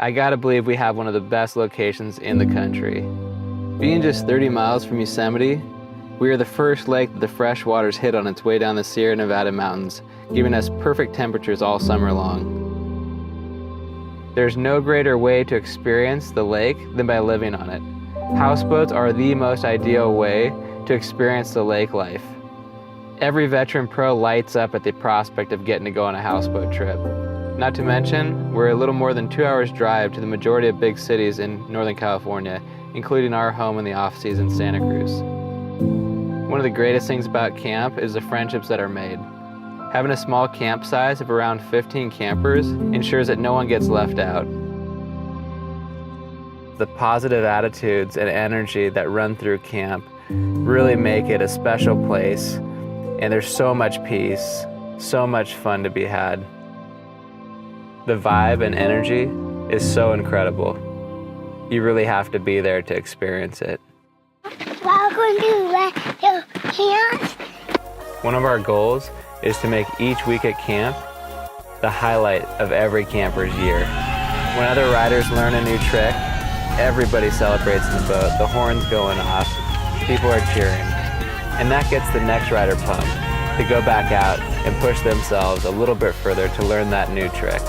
I gotta believe we have one of the best locations in the country. Being just 30 miles from Yosemite, we are the first lake that the fresh waters hit on its way down the Sierra Nevada mountains, giving us perfect temperatures all summer long. There's no greater way to experience the lake than by living on it. Houseboats are the most ideal way to experience the lake life. Every veteran pro lights up at the prospect of getting to go on a houseboat trip. Not to mention, we're a little more than 2 hours drive to the majority of big cities in Northern California, including our home in the off-season Santa Cruz. One of the greatest things about camp is the friendships that are made. Having a small camp size of around 15 campers ensures that no one gets left out. The positive attitudes and energy that run through camp really make it a special place, and there's so much peace, so much fun to be had. The vibe and energy is so incredible. You really have to be there to experience it. Welcome to camp. One of our goals is to make each week at camp the highlight of every camper's year. When other riders learn a new trick, everybody celebrates in the boat, the horns going off, people are cheering. And that gets the next rider pumped to go back out and push themselves a little bit further to learn that new trick.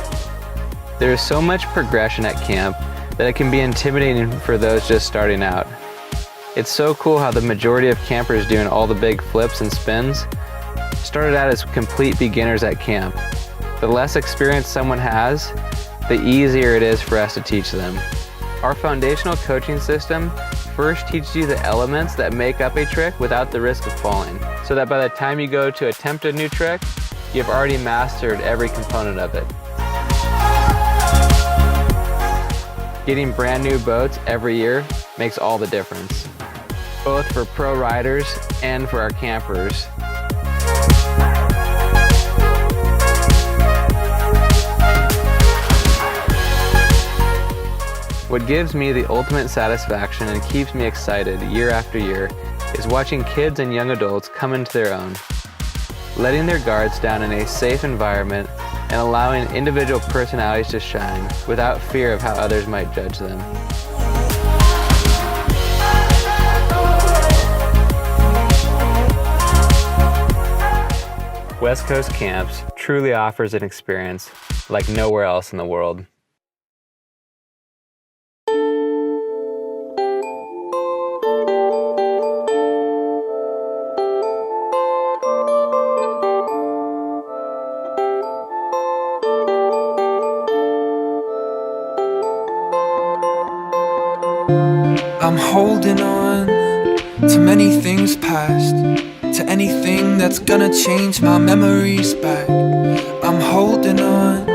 There is so much progression at camp that it can be intimidating for those just starting out. It's so cool how the majority of campers doing all the big flips and spins started out as complete beginners at camp. The less experience someone has, the easier it is for us to teach them. Our foundational coaching system first teaches you the elements that make up a trick without the risk of falling, so that by the time you go to attempt a new trick, you've already mastered every component of it. Getting brand new boats every year makes all the difference, both for pro riders and for our campers. What gives me the ultimate satisfaction and keeps me excited year after year is watching kids and young adults come into their own, letting their guards down in a safe environment and allowing individual personalities to shine without fear of how others might judge them. West Coast Camps truly offers an experience like nowhere else in the world. I'm holding on to many things past, to anything that's gonna change my memories back. I'm holding on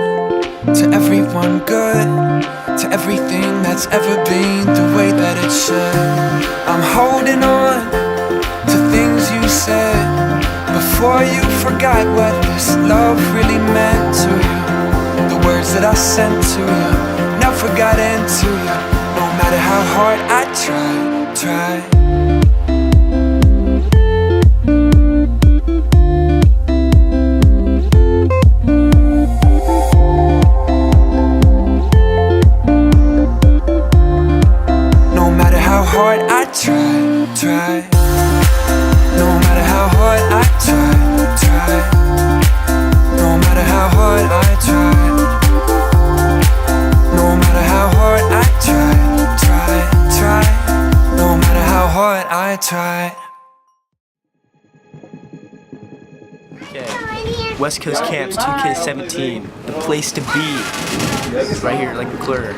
to everyone good, to everything that's ever been the way that it should. I'm holding on to things you said before you forgot what this love really meant to you. The words that I sent to you never got into you. No matter how hard I try. No matter how hard I try. No matter how hard I try. No matter how hard I try. No matter how hard I try. No matter how hard I try. Okay, West Coast Camps 2K17, the place to be. It's right here, like McClure.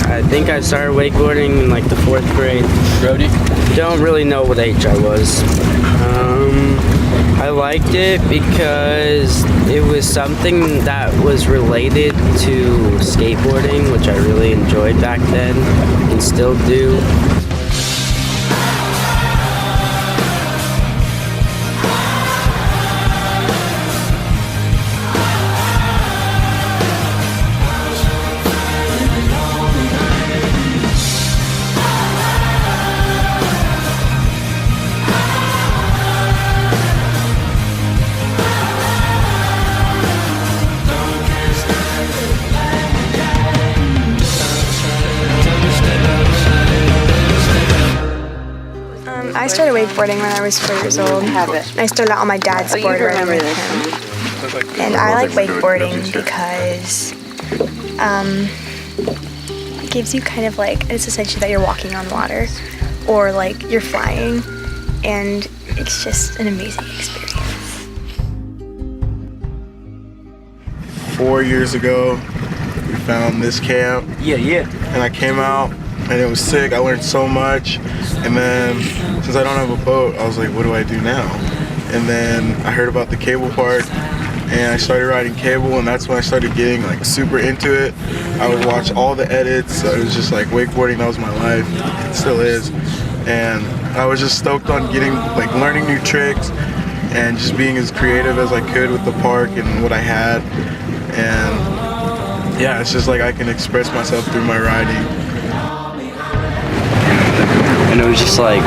I think I started wakeboarding in like the 4th grade. Brody? Don't really know what age I was. I liked it because it was something that was related to skateboarding, which I really enjoyed back then and still do. I started wakeboarding when I was 4 years old. I started out on my dad's board riding with him. And I like wakeboarding because it gives you kind of like, it's essentially that you're walking on water or like you're flying, and it's just an amazing experience. 4 years ago, we found this camp. Yeah. And I came out and it was sick. I learned so much. And then since I don't have a boat, I was like, what do I do now? And then I heard about the cable park and I started riding cable, and that's when I started getting like super into it. I would watch all the edits. It was just like wakeboarding, that was my life. It still is. And I was just stoked on learning new tricks and just being as creative as I could with the park and what I had. And yeah, it's just like I can express myself through my riding. And it was just like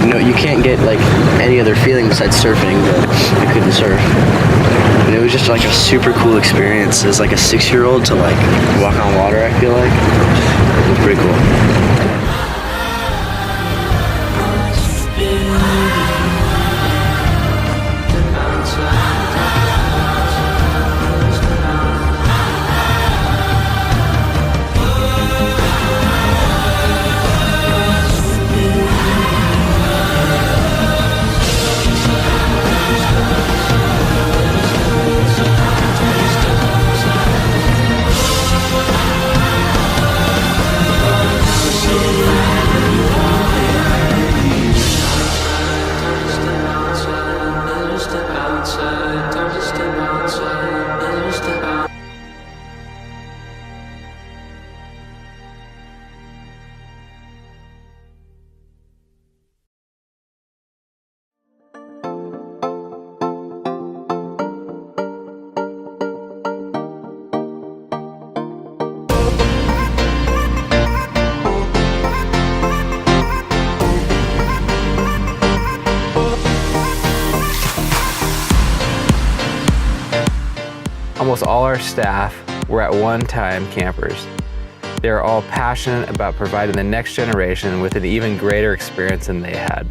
no, you can't get like any other feeling besides surfing, but I couldn't surf. And it was just like a super cool experience as like a 6-year-old to like walk on water, I feel like. It was pretty cool. Almost all our staff were at one time campers. They are all passionate about providing the next generation with an even greater experience than they had.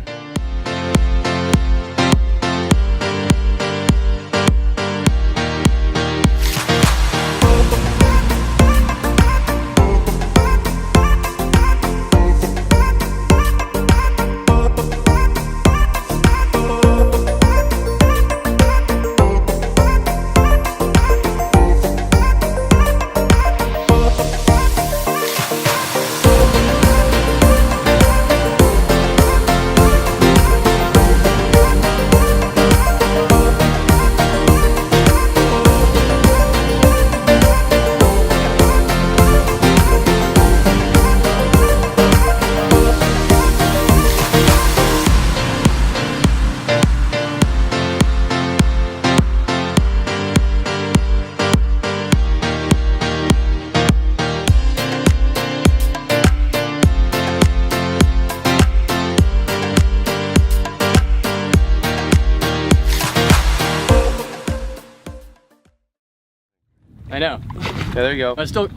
I know. Yeah, there you go. Still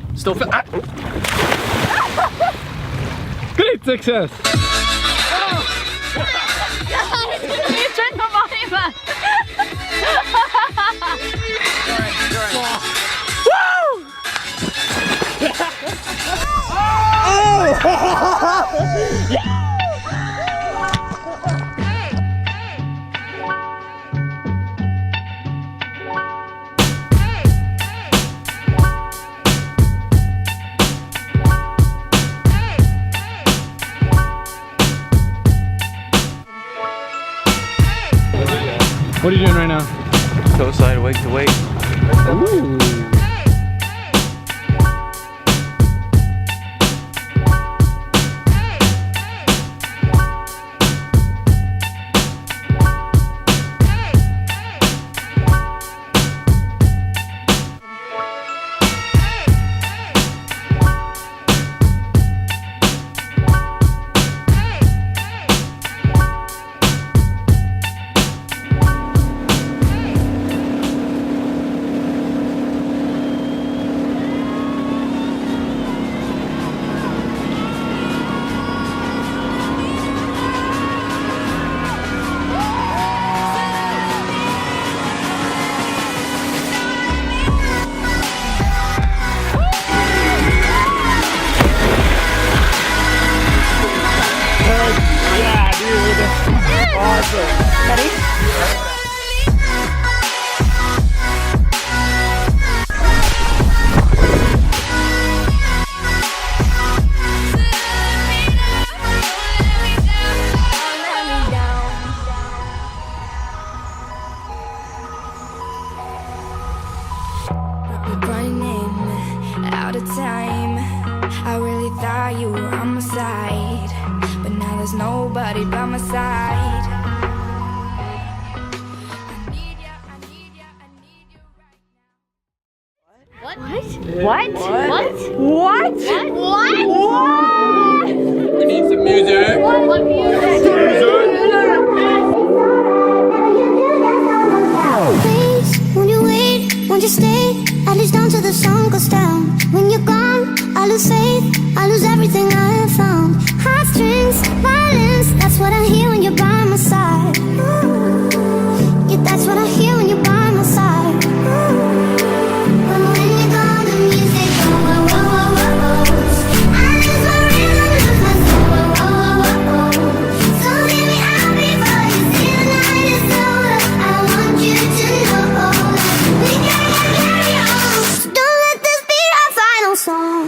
Great success! What are you doing right now? Toe slide, wake to wake. Ooh. Running out of time. I really thought you were on my side, but now there's nobody by my side. I need ya, I need ya, I need you right now. What? What? We need some music. What music? Please, won't you wait? Won't you stay? At least until the sun goes down. When you're gone, I lose faith. I lose everything I have found. Heartstrings, violence. That's what I hear when you're by my side. Yeah, that's what I hear when you're by my side. But when you're gone, the music goes. Whoa, whoa, whoa, whoa. I lose my rhythm, lose my soul. Whoa, whoa, whoa, whoa. So leave me out before you see the night is over. I want you to know that we gotta carry on. So don't let this be our final song.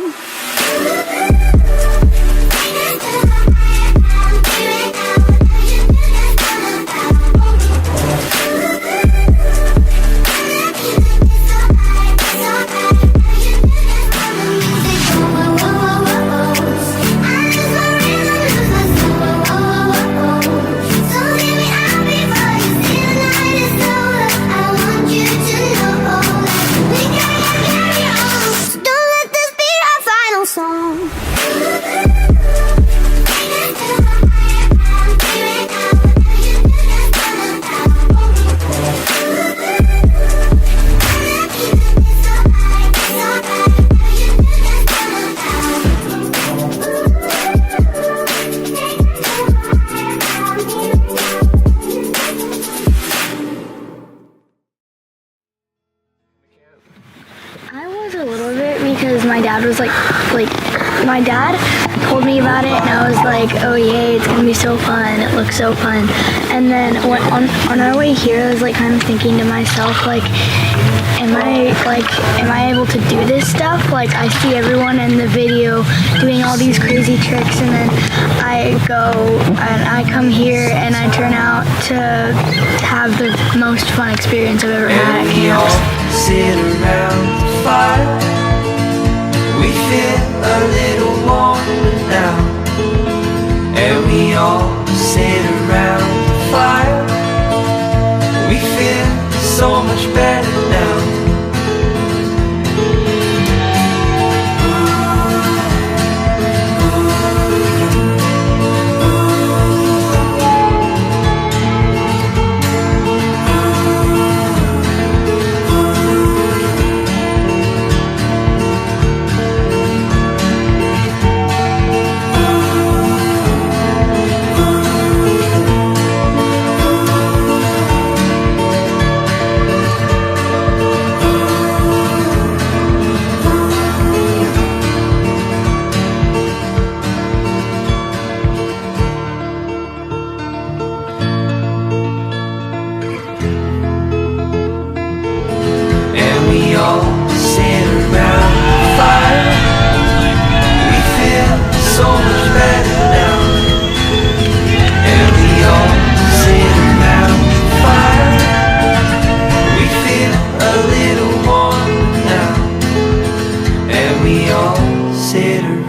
I was a little bit because my dad was like my dad told me about it and I was like, oh yay, it's gonna be so fun, it looks so fun. And then on our way here I was like kind of thinking to myself like, am I able to do this stuff? Like I see everyone in the video doing all these crazy tricks and then I go and I come here and I turn out to have the most fun experience I've ever had at camps. Sit around the fire. We feel a little warmer now. And we all sit around the fire. We feel so much better now.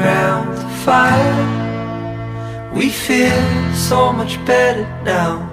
around the fire. We feel so much better now.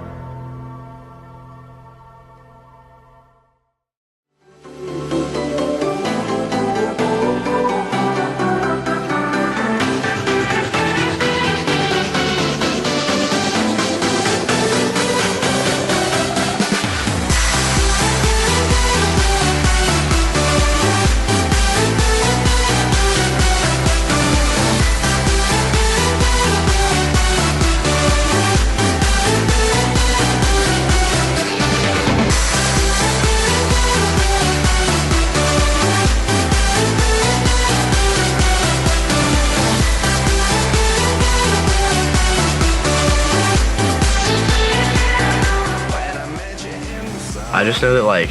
I just know that like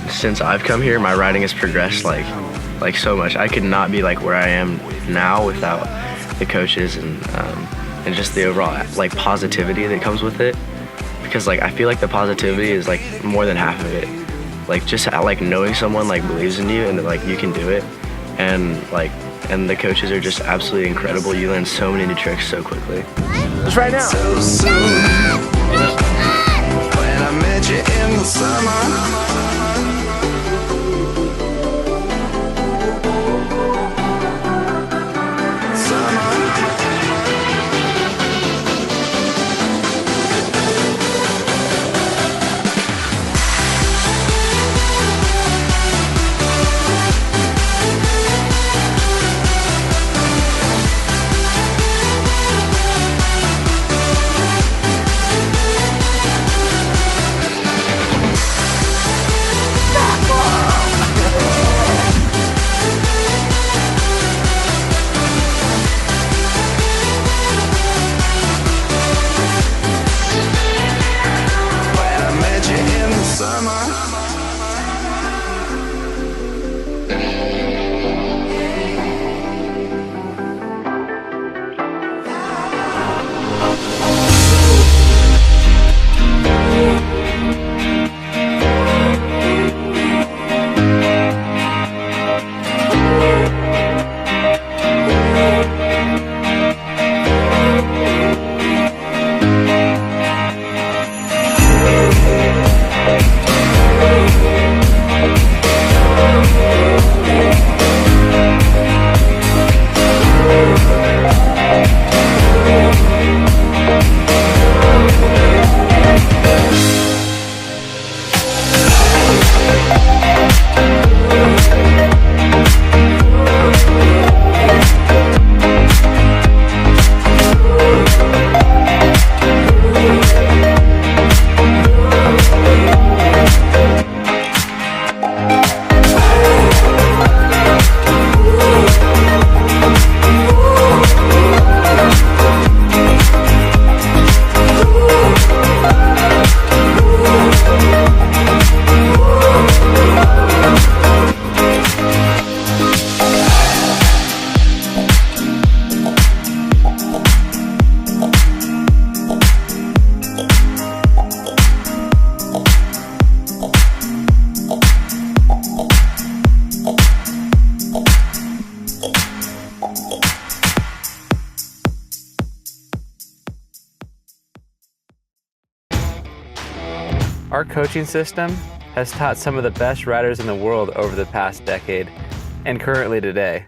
since I've come here, my riding has progressed like so much. I could not be like where I am now without the coaches and just the overall like positivity that comes with it. Because like I feel like the positivity is like more than half of it. Like just like knowing someone like believes in you and that like you can do it, and the coaches are just absolutely incredible. You learn so many new tricks so quickly. Just right now. So soon, when I met you in the summer. Our coaching system has taught some of the best riders in the world over the past decade, and currently today.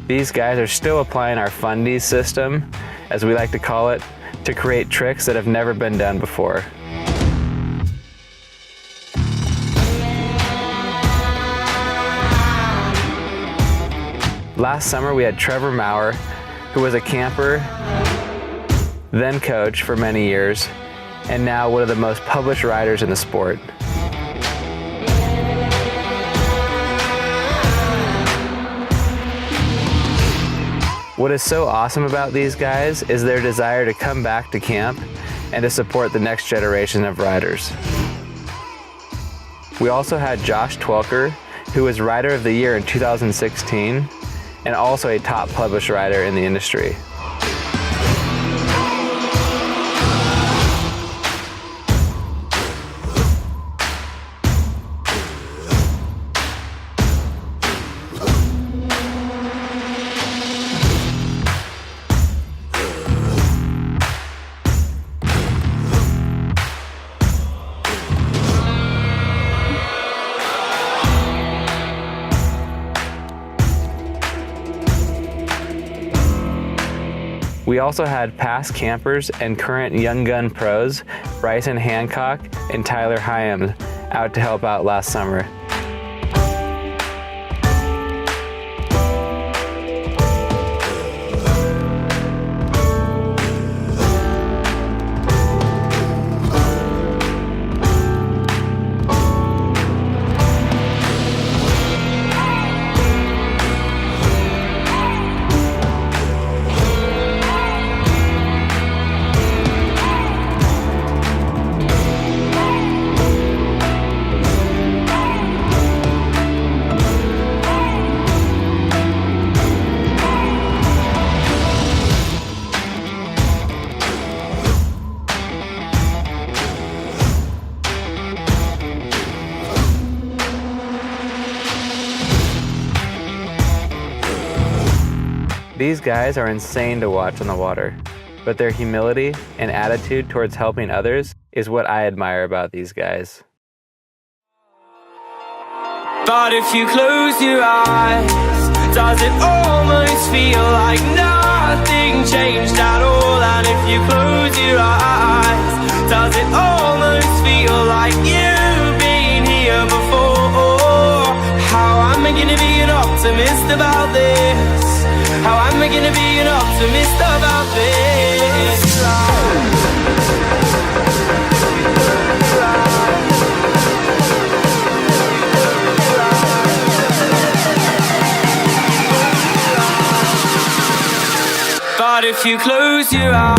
These guys are still applying our fundies system, as we like to call it, to create tricks that have never been done before. Last summer we had Trevor Maurer, who was a camper, then coach for many years, and now one of the most published riders in the sport. What is so awesome about these guys is their desire to come back to camp and to support the next generation of riders. We also had Josh Twelker, who was Rider of the Year in 2016, and also a top published rider in the industry. We also had past campers and current Young Gun pros, Bryson Hancock and Tyler Hyams, out to help out last summer. These guys are insane to watch on the water, but their humility and attitude towards helping others is what I admire about these guys. But if you close your eyes, does it almost feel like nothing changed at all? And if you close your eyes, does it almost feel like you've been here before? How am I gonna be an optimist about this? How am I gonna be an optimist about this? But if you close your eyes,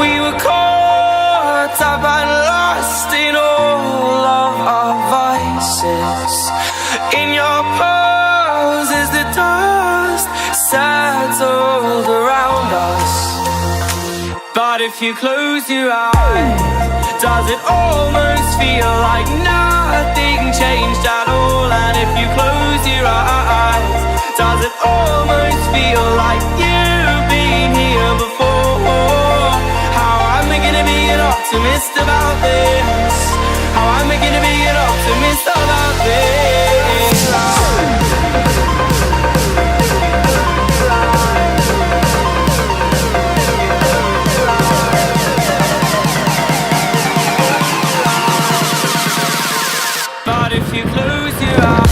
we were caught up and lost in all of our vices. In your pose as the dust settled around us. But if you close your eyes, does it almost feel like nothing changed at all? And if you close your eyes, does it almost feel like you've been here before? How am I gonna be an optimist about this? How am I gonna be an optimist about this? But if you close your eyes,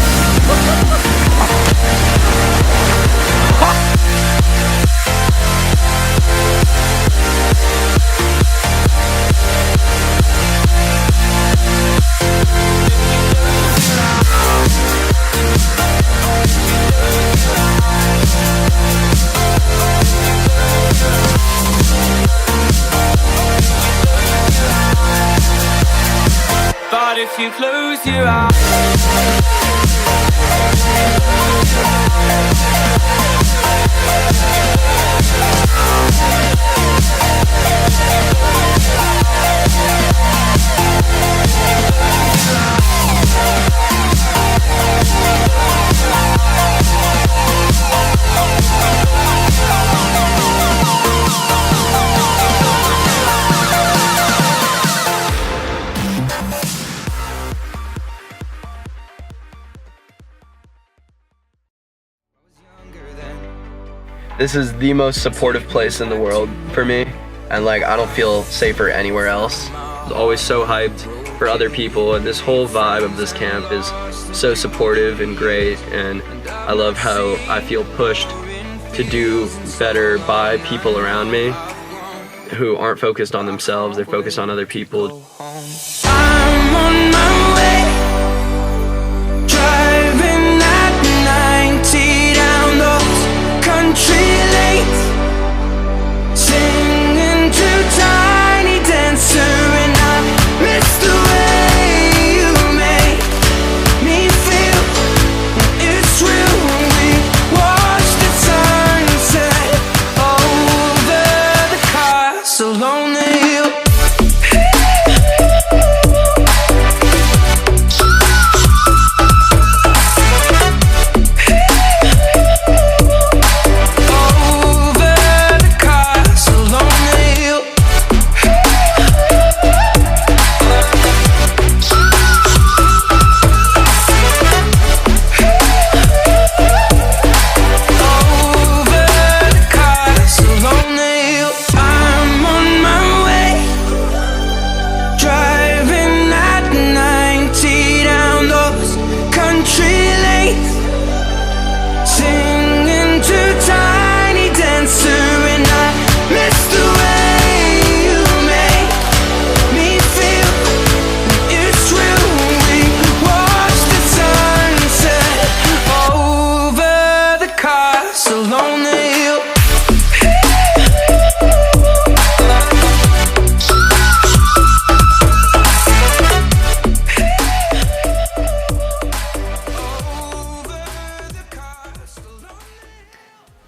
but if you close your eyes, This is the most supportive place in the world for me, and like I don't feel safer anywhere else. I'm always so hyped for other people, and this whole vibe of this camp is so supportive and great, and I love how I feel pushed to do better by people around me who aren't focused on themselves, they're focused on other people. I'm on my way, driving at 90 down those country lanes, singing to Tiny Dancer, and I miss the way you make me feel. It's real when we watch the sunset over the castle lonely.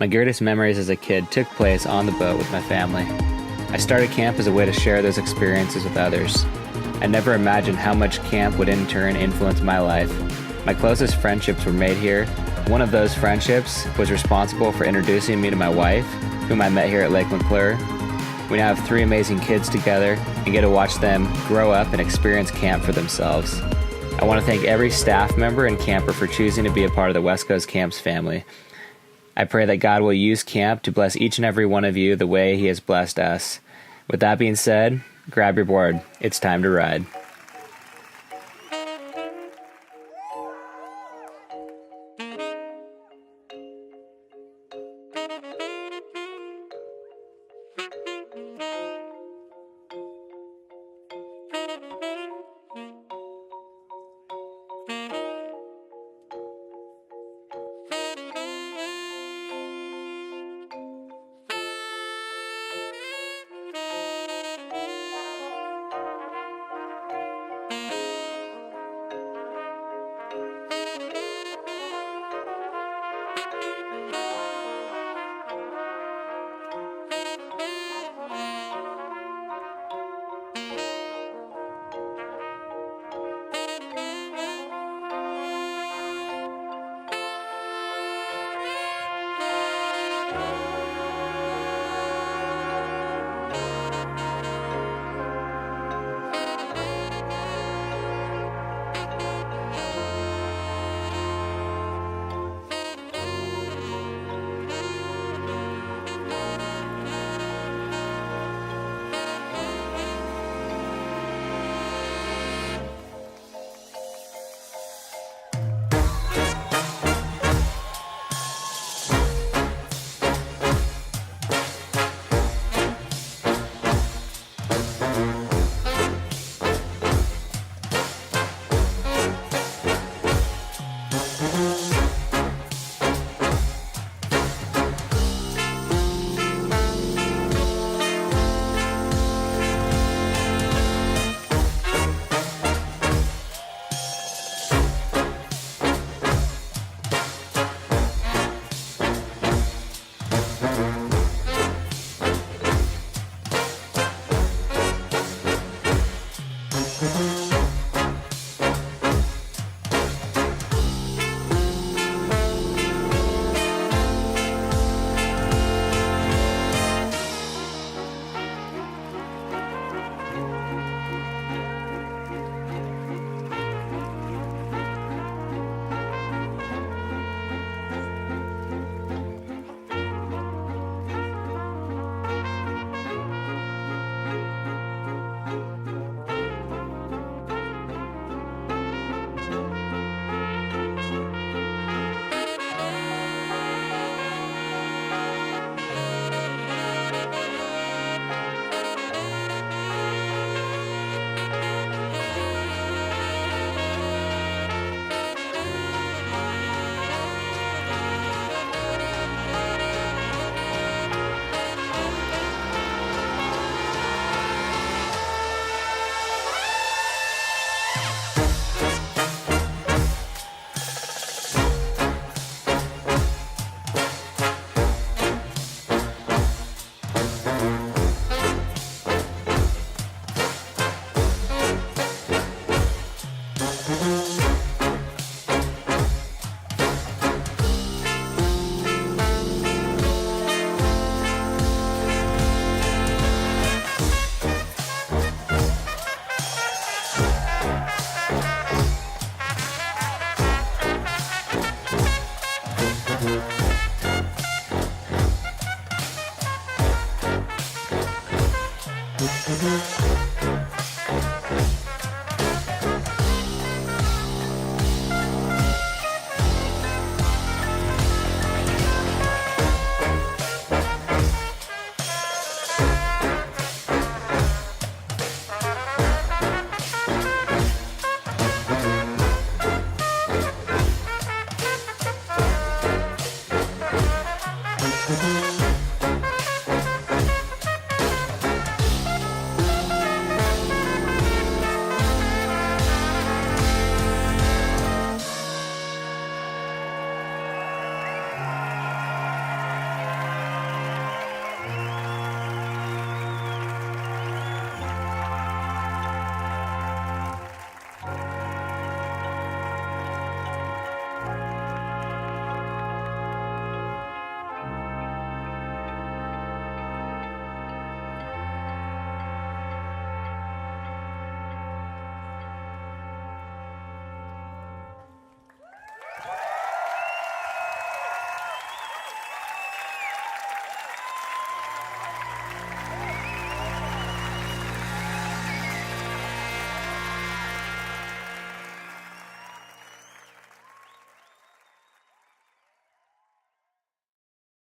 my greatest memories as a kid took place on the boat with my family. I started camp as a way to share those experiences with others. I never imagined how much camp would in turn influence my life. My closest friendships were made here. One of those friendships was responsible for introducing me to my wife, whom I met here at Lake McClure. We now have 3 amazing kids together and get to watch them grow up and experience camp for themselves. I want to thank every staff member and camper for choosing to be a part of the West Coast Camps family. I pray that God will use camp to bless each and every one of you the way He has blessed us. With that being said, grab your board. It's time to ride. Thank you.